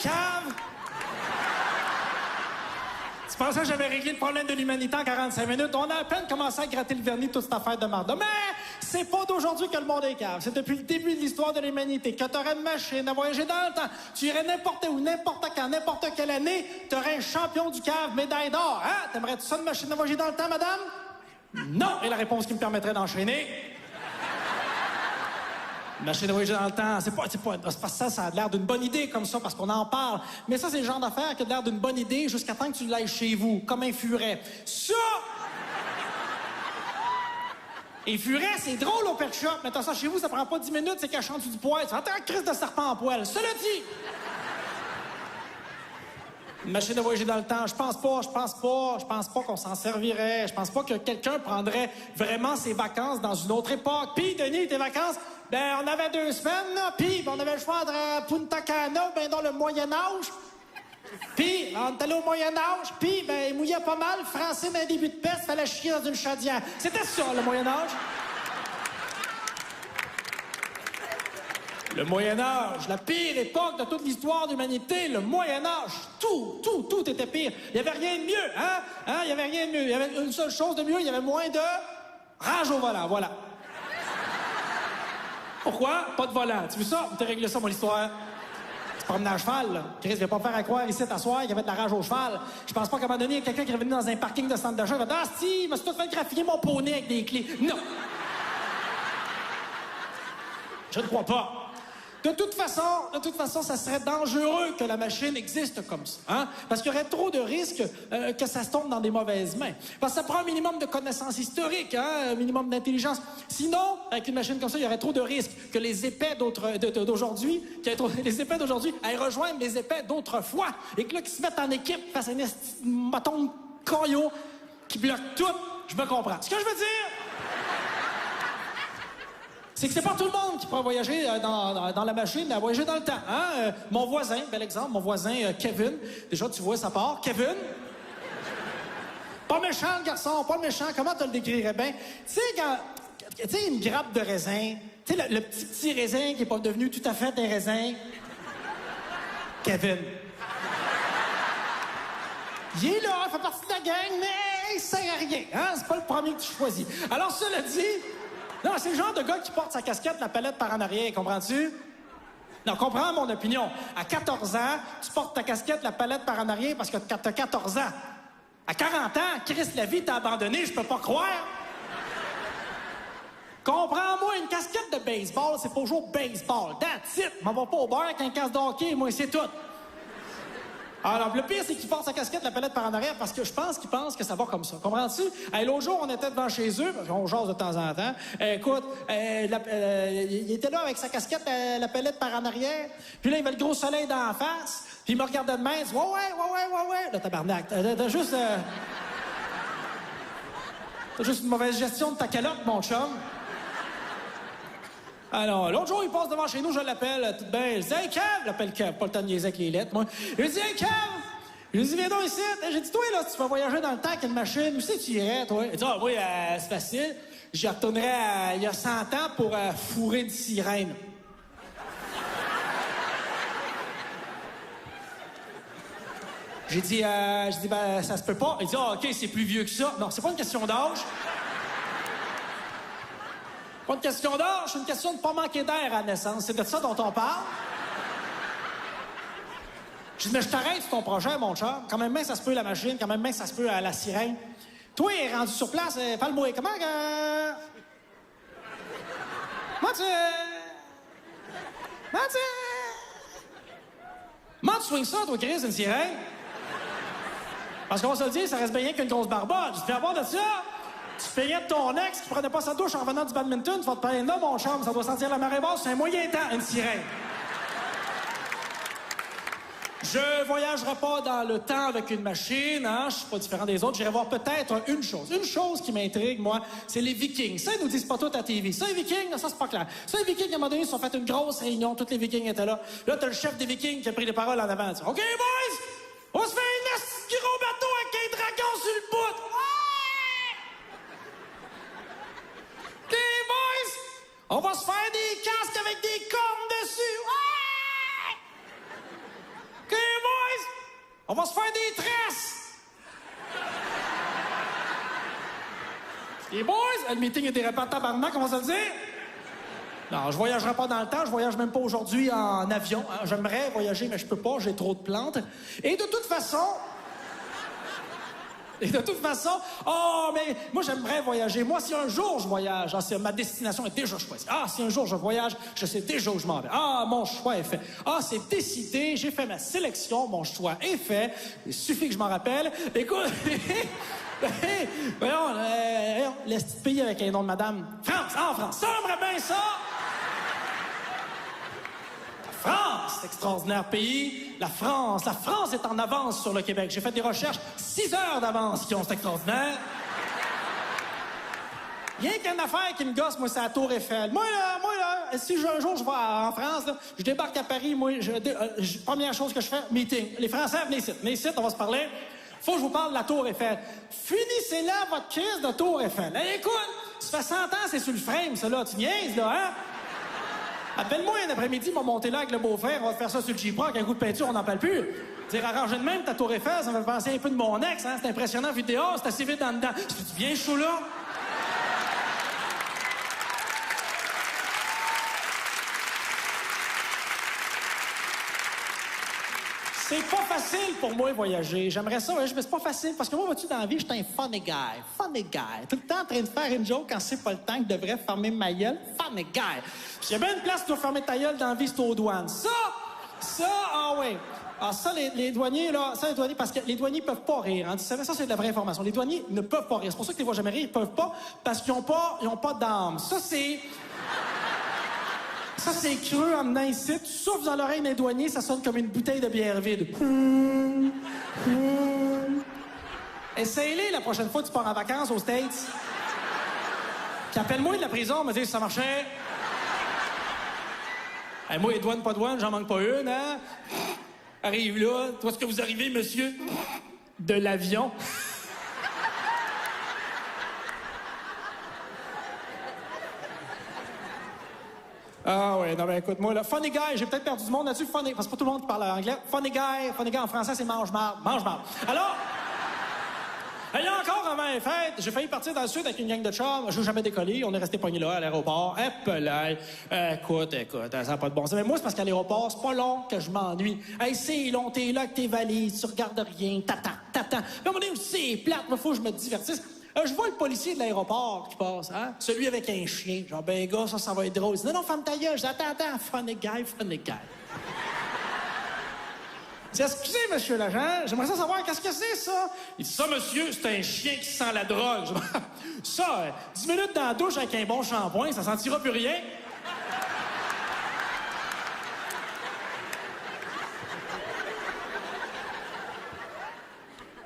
cave! Tu pensais que j'avais réglé le problème de l'humanité en 45 minutes? On a à peine commencé à gratter le vernis de toute cette affaire de marde. Mais c'est pas d'aujourd'hui que le monde est cave. C'est depuis le début de l'histoire de l'humanité que t'aurais une machine à voyager dans le temps. Tu irais n'importe où, n'importe quand, n'importe quelle année, t'aurais un champion du cave, médaille d'or. Hein? T'aimerais-tu ça, une machine à voyager dans le temps, madame? Non! Et la réponse qui me permettrait d'enchaîner... Machine à voyager dans le temps, c'est pas ça, ça a l'air d'une bonne idée comme ça, parce qu'on en parle. Mais ça, c'est le genre d'affaire qui a l'air d'une bonne idée jusqu'à temps que tu l'ailles chez vous, comme un furet. Ça! Un furet, c'est drôle au pet shop, mais t'as ça chez vous, ça prend pas 10 minutes, c'est cachant du poil. Tu vas entendre un crise de serpent en poil. Cela dit... Une machine à voyager dans le temps, je pense pas qu'on s'en servirait. Je pense pas que quelqu'un prendrait vraiment ses vacances dans une autre époque. Puis, Denis, tes vacances, ben, on avait 2 semaines, là, puis on avait le choix entre Punta Cana, ben, dans le Moyen-Âge. Puis, on est allé au Moyen-Âge, puis, ben, il mouillait pas mal, français dans un début de peste, fallait chier dans une chaudière. C'était ça, le Moyen-Âge. Le Moyen-Âge, la pire époque de toute l'histoire de l'humanité, le Moyen-Âge. Tout était pire. Il n'y avait rien de mieux, hein? Il n'y avait rien de mieux. Il y avait une seule chose de mieux, il y avait moins de rage au volant, voilà. Pourquoi? Pas de volant. Tu veux ça? On t'a réglé ça, mon histoire. Tu promenais à cheval, là. Chris, viens pas me faire à croire ici, t'asseoir, qu'il y avait de la rage au cheval. Je pense pas qu'à un moment donné, il y a quelqu'un qui est revenu dans un parking de centre d'achat, il va dire, ah, si, il m'a tout fait graffier mon poney avec des clés. Non! Je ne crois pas. De toute façon, ça serait dangereux que la machine existe comme ça, hein? Parce qu'il y aurait trop de risques que ça se tombe dans des mauvaises mains. Parce que ça prend un minimum de connaissances historiques, hein? Un minimum d'intelligence. Sinon, avec une machine comme ça, il y aurait trop de risques que les épais d'aujourd'hui, aillent rejoindre les épais d'autrefois. Et que là, qu'ils se mettent en équipe face à un bâton de caillot qui bloque tout. Je me comprends. Ce que je veux dire... c'est que c'est pas tout le monde qui pourra voyager dans la machine, à voyager dans le temps. Hein? Mon voisin, bel exemple, mon voisin Kevin. Déjà, tu vois, ça part. Kevin. Pas méchant, le garçon, pas méchant. Comment tu le décrirais bien? Tu sais, une grappe de raisin. Tu sais, le petit raisin qui est pas devenu tout à fait un raisin. Kevin. Il est là, il fait partie de la gang, mais il sert à rien. Hein? C'est pas le premier que tu choisis. Alors, cela dit... non, c'est le genre de gars qui porte sa casquette, la palette par en arrière, comprends-tu? Non, comprends mon opinion. À 14 ans, tu portes ta casquette, la palette par en arrière parce que t'as 14 ans. À 40 ans, Chris, la vie t'a abandonné, je peux pas croire. Comprends-moi, une casquette de baseball, c'est pour jouer au baseball. That's it. M'en va pas au bar avec un casque de hockey, moi, c'est tout. Alors, le pire, c'est qu'il porte sa casquette, la palette par en arrière, parce que je pense qu'il pense que ça va comme ça. Comprends-tu? L'autre jour, on était devant chez eux, parce qu'on jase de temps en temps. Écoute, il était là avec sa casquette, la palette par en arrière. Puis là, il avait le gros soleil d'en face. Puis il me regardait de main, il dit, ouais. Là, tabarnak, t'as juste une mauvaise gestion de ta calotte, mon chum. Alors, l'autre jour, il passe devant chez nous, je l'appelle, toute belle. Je dis, hey, Kev! Je l'appelle Kev, pas le temps de niaiser avec les lettres, moi. Je lui dis, hey, Kev! Je lui dis, viens donc ici. J'ai dit, toi, là, si tu vas voyager dans le temps avec une machine, où c'est que tu irais, toi? Il dit, ah, oui, c'est facile. J'y retournerais il y a 100 ans pour fourrer une sirène. J'ai dit, ben, ça se peut pas. Il dit, ah, OK, c'est plus vieux que ça. Non, c'est pas une question d'âge. Pas une question d'âge, c'est une question de pas manquer d'air à la naissance. C'est de ça dont on parle. Je dis, mais je t'arrête sur ton projet, mon chum. Quand même, ça se peut la machine, quand même, ça se peut la sirène. Toi, rendu sur place, parle-moi, comment tu swings ça, toi, Chris, une sirène? Parce qu'on se le dit, ça reste bien qu'une grosse barbotte. Tu te fais avoir de ça? Tu payais de ton ex qui prenait pas sa douche en revenant du badminton, tu vas te payer là, mon chum, ça doit sentir la marée basse, c'est un moyen temps, une sirène. Je voyagerai pas dans le temps avec une machine, hein, je suis pas différent des autres, j'irai voir peut-être une chose qui m'intrigue, moi, c'est les Vikings. Ça, ils nous disent pas tout à TV. Ça, les Vikings, ça, c'est pas clair. Ça, les Vikings, à un moment donné, ils se sont fait une grosse réunion, tous les Vikings étaient là. Là, t'as le chef des Vikings qui a pris les paroles en avant. « OK, boys, on se fait un gros bateau avec un dragon sur le bout. OK, boys, on va se faire des casques avec des cornes dessus. OK, On va se faire des tresses! Les boys, le meeting était répété tabarnak, comment ça se dit? Non, je voyagerai pas dans le temps, je voyage même pas aujourd'hui en avion. Hein. J'aimerais voyager, mais je peux pas, j'ai trop de plantes. Et de toute façon... oh, mais moi, j'aimerais voyager. Moi, si un jour je voyage, ma destination est déjà choisie. Ah, si un jour je voyage, je sais déjà où je m'en vais. Ah, mon choix est fait. Ah, c'est décidé, j'ai fait ma sélection, mon choix est fait. Il suffit que je m'en rappelle. Écoute... voyons, le petit pays avec un nom de madame. France, en France. Ça, j'aimerais bien ça! La France, c'est extraordinaire pays. La France est en avance sur le Québec. J'ai fait des recherches, 6 heures d'avance qui ont, c'est extraordinaire. Rien qu'une affaire qui me gosse, moi, c'est la Tour Eiffel. Moi, là, si un jour je vais en France, là, je débarque à Paris, moi, première chose que je fais, meeting. Les Français, venez ici, on va se parler. Faut que je vous parle de la Tour Eiffel. Finissez-là votre crise de Tour Eiffel. Hey, écoute, ça fait 100 ans, c'est sur le frame, ça, là. Tu niaises, là, hein? Appelle-moi un après-midi, on va monter là avec le beau-frère, on va faire ça sur le J-Pro avec un coup de peinture, on n'en parle plus. Dire, arranger de même ta Tour Eiffel, ça me fait penser un peu de mon ex, hein? C'est impressionnant, vidéo, c'est assez vite dans dedans. Tu viens chaud, là? C'est pas facile pour moi voyager. J'aimerais ça, mais c'est pas facile parce que moi, vois-tu, dans la vie, j'étais un funny guy. Funny guy. Tout le temps en train de faire une joke quand c'est pas le temps que je devrais fermer ma gueule. Funny guy. S'il y a bien une place pour fermer ta gueule dans la vie, c'est aux douanes. Ça, ah ouais. Ah, ça, les douaniers, là, ça, les douaniers, parce que les douaniers peuvent pas rire. Hein. Tu savais, ça, c'est de la vraie information. Les douaniers ne peuvent pas rire. C'est pour ça que tu les vois jamais rire. Ils peuvent pas parce qu'ils ont pas d'âme. Ça, c'est creux en venant ici. Tu souffles dans l'oreille d'un douanier, ça sonne comme une bouteille de bière vide. Essaye-les la prochaine fois que tu pars en vacances aux States. Puis appelle-moi de la prison, me dire si ça marchait. Hey, moi, les douanes, pas douane, j'en manque pas une, hein? Arrive là. Toi, est-ce que vous arrivez, monsieur? De l'avion. Ah ouais, non, ben écoute, moi, là, funny guy, j'ai peut-être perdu du monde là-dessus, funny, parce que pas tout le monde qui parle anglais. Funny guy en français, c'est mange-marde. Alors, il y a encore avant les fêtes, j'ai failli partir dans le sud avec une gang de chums, je n'ai jamais décollé, on est resté pognés là, à l'aéroport. Écoute, ça n'a pas de bon sens. Mais moi, c'est parce qu'à l'aéroport, c'est pas long que je m'ennuie. Hey, c'est long, t'es là avec tes valises, tu regardes rien, t'attends. Puis à un moment donné, c'est plate, il faut que je me divertisse. Je vois le policier de l'aéroport qui passe, hein? Celui avec un chien. Genre, ben, gars, ça va être drôle. Il dit, non, ferme ta gueule. Je dis, attends, funny guy. Je dis, excusez, monsieur l'agent, j'aimerais ça savoir qu'est-ce que c'est, ça? Il dit, ça, monsieur, c'est un chien qui sent la drogue. Je dis, ça, 10 minutes dans la douche avec un bon shampoing, ça sentira plus rien.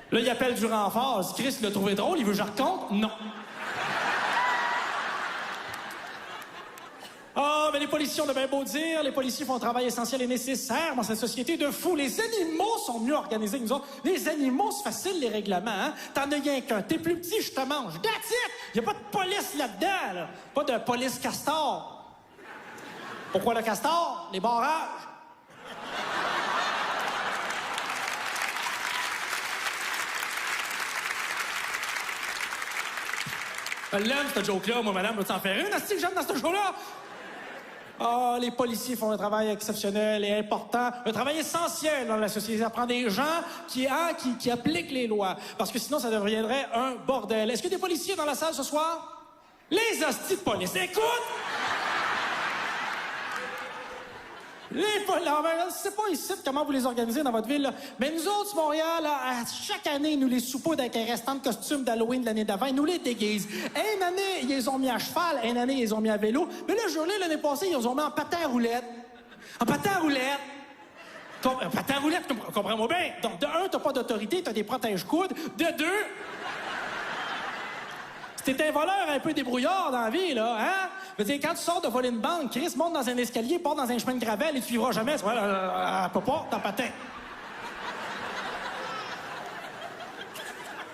Là, il appelle du renfort. Il dit, Chris, il l'a trouvé drôle, il veut que je raconte? Non. Ah, mais les policiers ont de bien beau dire, les policiers font un travail essentiel et nécessaire dans cette société de fous. Les animaux sont mieux organisés que nous autres. Les animaux, c'est facile, les règlements, hein? T'en as rien qu'un. T'es plus petit, je te mange. That's it! Y a pas de police là-dedans, là. Pas de police castor. Pourquoi le castor? Les barrages. Je l'aime, cette joke-là, moi, madame, veux-tu en faire une? Est-ce que j'aime dans ce show-là? Ah, les policiers font un travail exceptionnel et important, un travail essentiel dans la société. Ça prend des gens qui appliquent les lois, parce que sinon, ça deviendrait un bordel. Est-ce qu'il y a des policiers dans la salle ce soir? Les hosties de police, écoute! Je sais pas ici comment vous les organisez dans votre ville, là. Mais nous autres, Montréal, là, chaque année, ils nous les saupoudrent avec un restant de costume d'Halloween de l'année d'avant. Ils nous les déguisent. Une année, ils les ont mis à cheval. Une année, ils les ont mis à vélo. Mais là, l'année passée, ils les ont mis en patin à roulette. En patin à roulette. Patin à roulette, comprends-moi bien. Donc, de un, t'as pas d'autorité, t'as des protège-coudes. De deux... T'es un voleur un peu débrouillard dans la vie, là, hein? Je veux dire, quand tu sors de voler une banque, Chris monte dans un escalier, part dans un chemin de gravel et tu vivras jamais. Ouais, peut pas, t'en patin.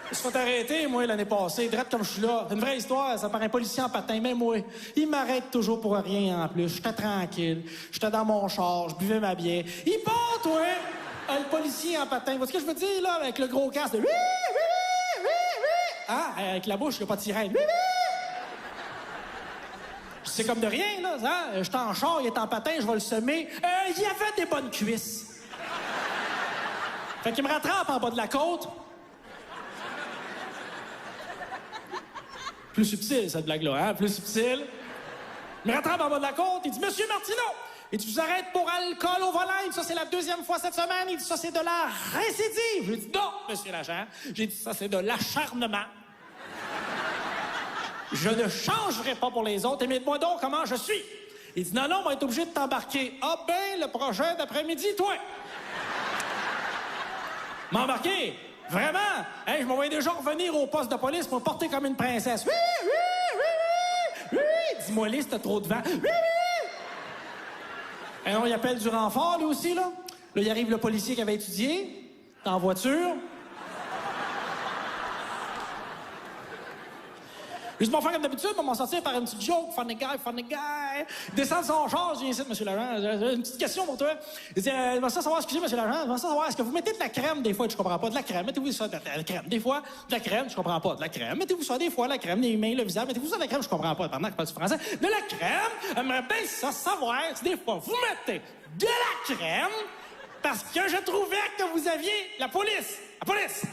Je suis fait arrêter, moi, l'année passée, direct comme je suis là. C'est une vraie histoire, ça paraît un policier en patin, même moi. Il m'arrête toujours pour rien en plus. J'étais tranquille, j'étais dans mon char, je buvais ma bière. Il part, toi! Le policier en patin. Vois ce que je veux dire, là, avec le gros casque de... Hein? Avec la bouche, il n'y a pas de sirène. C'est comme de rien, là. Hein? Je suis en char, il est en patin, je vais le semer. Il y avait des bonnes cuisses. Fait qu'il me rattrape en bas de la côte. Plus subtil, cette blague-là, hein? Plus subtil. Il me rattrape en bas de la côte. Il dit, Monsieur Martineau, il dit, vous arrêtez pour alcool au volant. Il dit, ça, c'est la 2e fois cette semaine. Il dit, ça, c'est de la récidive. Je lui dis, non, monsieur l'agent. J'ai dit, ça, c'est de l'acharnement. Je ne changerai pas pour les autres. Imite-moi donc comment je suis. Il dit, non, on va être obligé de t'embarquer. Ah ben, le prochain d'après-midi, toi. M'embarquer? Vraiment? Hey, je m'en vais déjà revenir au poste de police pour me porter comme une princesse. Oui. Dis-moi, Lise, t'as trop de vent. Oui. Et non, il appelle du renfort, lui aussi, là. Là, il arrive le policier qui avait étudié, en voiture. Juste pour faire comme d'habitude, on m'en sortir par une petite joke, funny guy. Il descend de son char, je viens ici, monsieur l'agent. J'ai une petite question pour toi. Il dit, je veux savoir, excusez, monsieur l'agent, je veux savoir, est-ce que vous mettez de la crème des fois? Je comprends pas. De la crème, mettez-vous ça, de la crème. Des fois, de la crème, je comprends pas. De la crème, mettez-vous ça, des fois, la crème, les mains, le visage, mettez-vous ça, de la crème, je comprends pas. Pendant que je parle du français. De la crème, j'aimerais bien ça savoir si des fois vous mettez de la crème parce que je trouvais que vous aviez la police. La police!